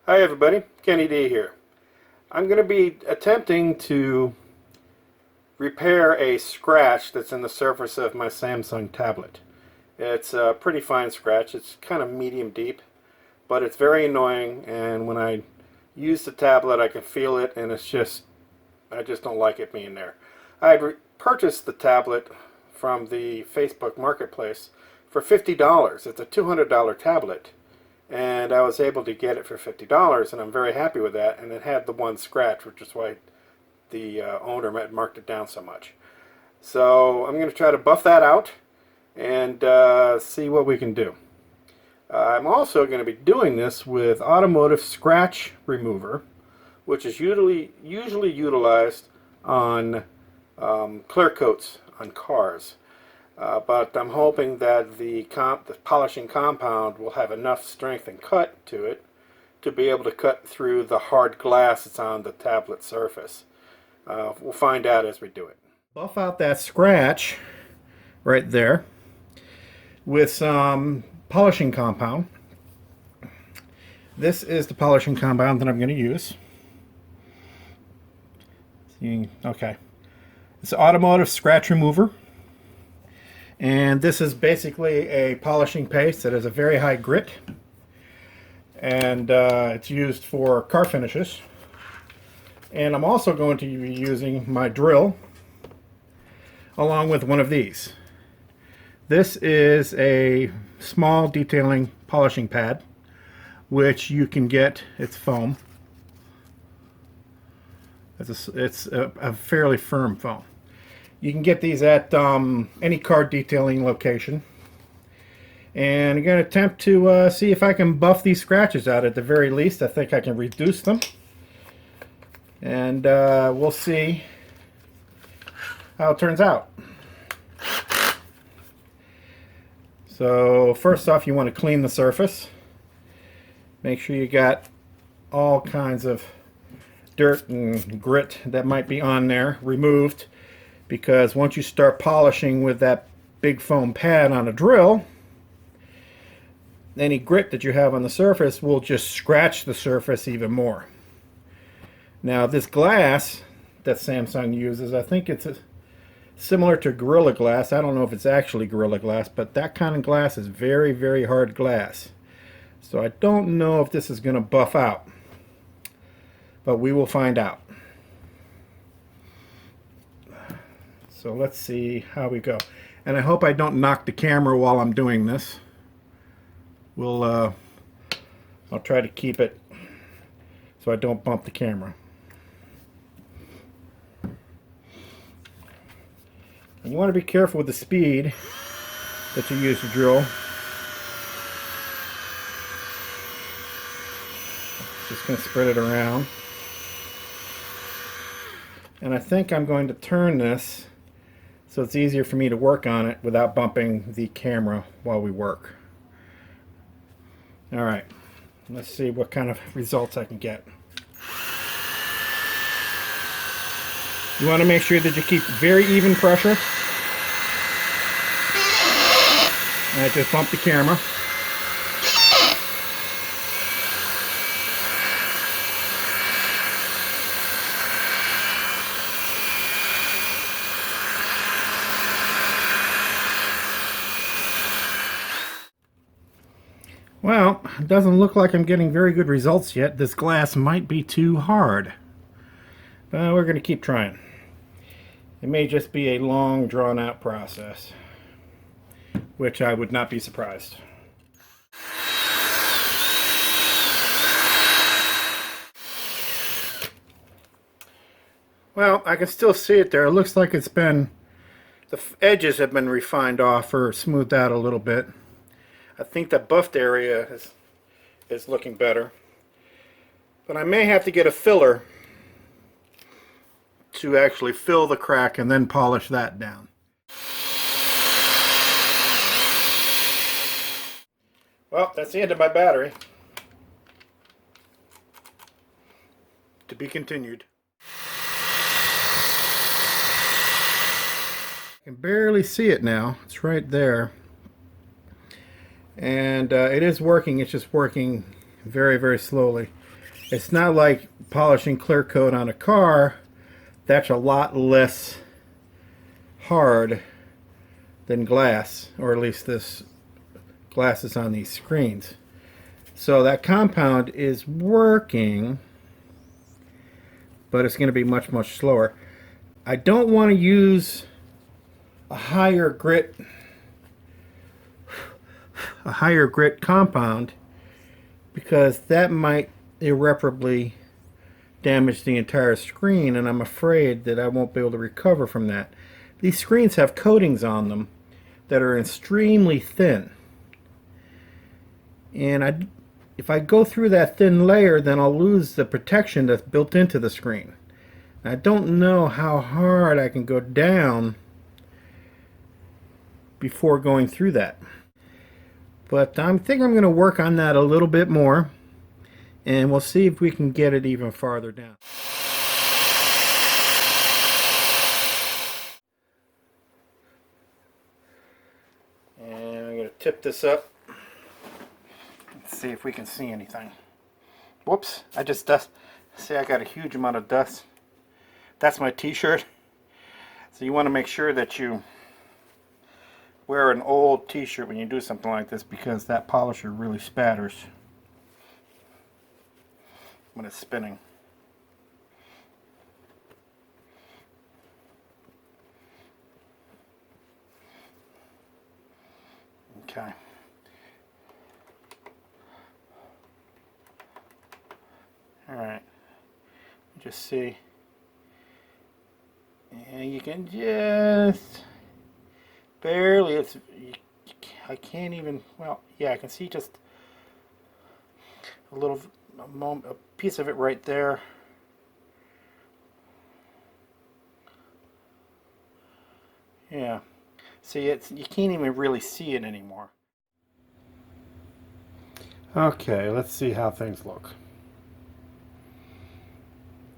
Hi everybody, Kenny D here. I'm going to be attempting to repair a scratch that's in the surface of my Samsung tablet. It's a pretty fine scratch. It's kind of medium deep, but it's very annoying, and when I use the tablet I can feel it, and I just don't like it being there. I had purchased the tablet from the Facebook Marketplace for $50. It's a $200 tablet, and I was able to get it for $50, and I'm very happy with that. And it had the one scratch, which is why the owner had marked it down so much. So I'm going to try to buff that out and see what we can do. I'm also going to be doing this with Automotive Scratch Remover, which is usually utilized on clear coats on cars. But I'm hoping that the polishing compound will have enough strength and cut to it to be able to cut through the hard glass that's on the tablet surface. We'll find out as we do it. Buff out that scratch right there with some polishing compound. This is the polishing compound that I'm going to use. Okay. It's Automotive Scratch Remover. And this is basically a polishing paste that has a very high grit. And it's used for car finishes. And I'm also going to be using my drill along with one of these. This is a small detailing polishing pad, which you can get, it's foam. It's a fairly firm foam. You can get these at any car detailing location. And I'm going to attempt to see if I can buff these scratches out at the very least. I think I can reduce them. And we'll see how it turns out. So first off, you want to clean the surface. Make sure you got all kinds of dirt and grit that might be on there removed, because once you start polishing with that big foam pad on a drill, any grit that you have on the surface will just scratch the surface even more. Now this glass that Samsung uses, I think it's similar to Gorilla Glass. I don't know if it's actually Gorilla Glass, but that kind of glass is very, very hard glass. So I don't know if this is going to buff out, but we will find out. So let's see how we go. And I hope I don't knock the camera while I'm doing this. I'll try to keep it so I don't bump the camera. And you want to be careful with the speed that you use to drill. Just going to spread it around. And I think I'm going to turn this so it's easier for me to work on it without bumping the camera while we work. Alright, let's see what kind of results I can get. You want to make sure that you keep very even pressure. And I just bumped the camera. Well, it doesn't look like I'm getting very good results yet. This glass might be too hard. But we're going to keep trying. It may just be a long, drawn-out process, which I would not be surprised. Well, I can still see it there. It looks like it's been, the edges have been refined off or smoothed out a little bit. I think that buffed area is looking better. But I may have to get a filler to actually fill the crack and then polish that down. Well, that's the end of my battery. To be continued. I can barely see it now. It's right there. And it is working. It's just working very, very slowly. It's not like polishing clear coat on a car. That's a lot less hard than glass, or at least this glass is on these screens. So that compound is working, but it's going to be much, much slower. I don't want to use a higher grit compound, because that might irreparably damage the entire screen, and I'm afraid that I won't be able to recover from that. These screens have coatings on them that are extremely thin, and if I go through that thin layer, then I'll lose the protection that's built into the screen. I don't know how hard I can go down before going through that. But I think I'm going to work on that a little bit more, and we'll see if we can get it even farther down. And I'm going to tip this up. Let's see if we can see anything. Whoops, I just see I got a huge amount of dust. That's my t-shirt. So you want to make sure that you wear an old t-shirt when you do something like this, because that polisher really spatters when it's spinning. Okay. Alright. Just see. And you can just barely, I can't even, well, yeah, I can see just a piece of it right there. Yeah, see, you can't even really see it anymore. Okay, let's see how things look.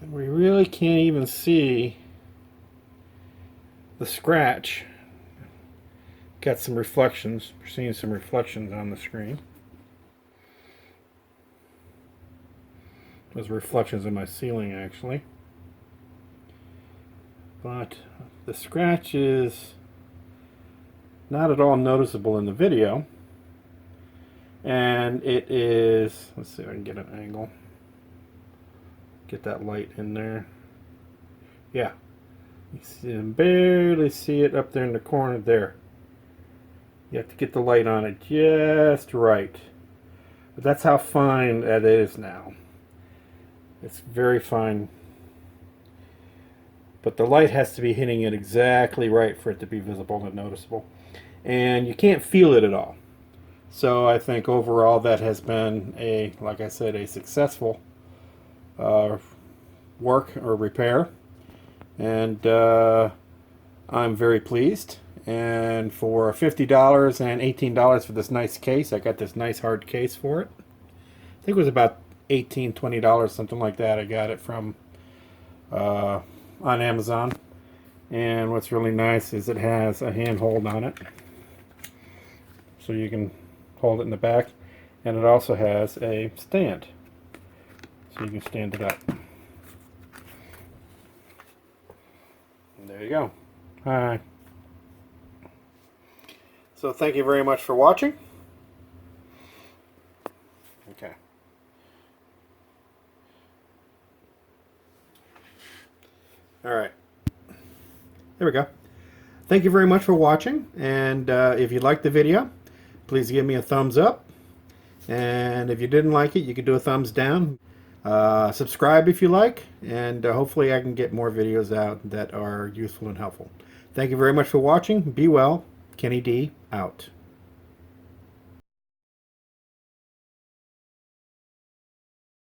And we really can't even see the scratch. Got some reflections. We're seeing some reflections on the screen. Those reflections in my ceiling, actually. But the scratch is not at all noticeable in the video. And it is, let's see if I can get an angle. Get that light in there. Yeah. You can barely see it up there in the corner there. You have to get the light on it just right. But that's how fine that is now. It's very fine. But the light has to be hitting it exactly right for it to be visible and noticeable. And you can't feel it at all. So I think overall that has been like I said, a successful work or repair. And I'm very pleased. And for $50 and $18 for this nice case, I got this nice hard case for it. I think it was about $18, $20, something like that. I got it from on Amazon. And what's really nice is it has a handhold on it, so you can hold it in the back. And it also has a stand, so you can stand it up. And there you go. Hi. So thank you very much for watching. Okay. All right. There we go. Thank you very much for watching. And if you liked the video, please give me a thumbs up. And if you didn't like it, you could do a thumbs down. Subscribe if you like. And hopefully I can get more videos out that are useful and helpful. Thank you very much for watching. Be well. Kenny D out.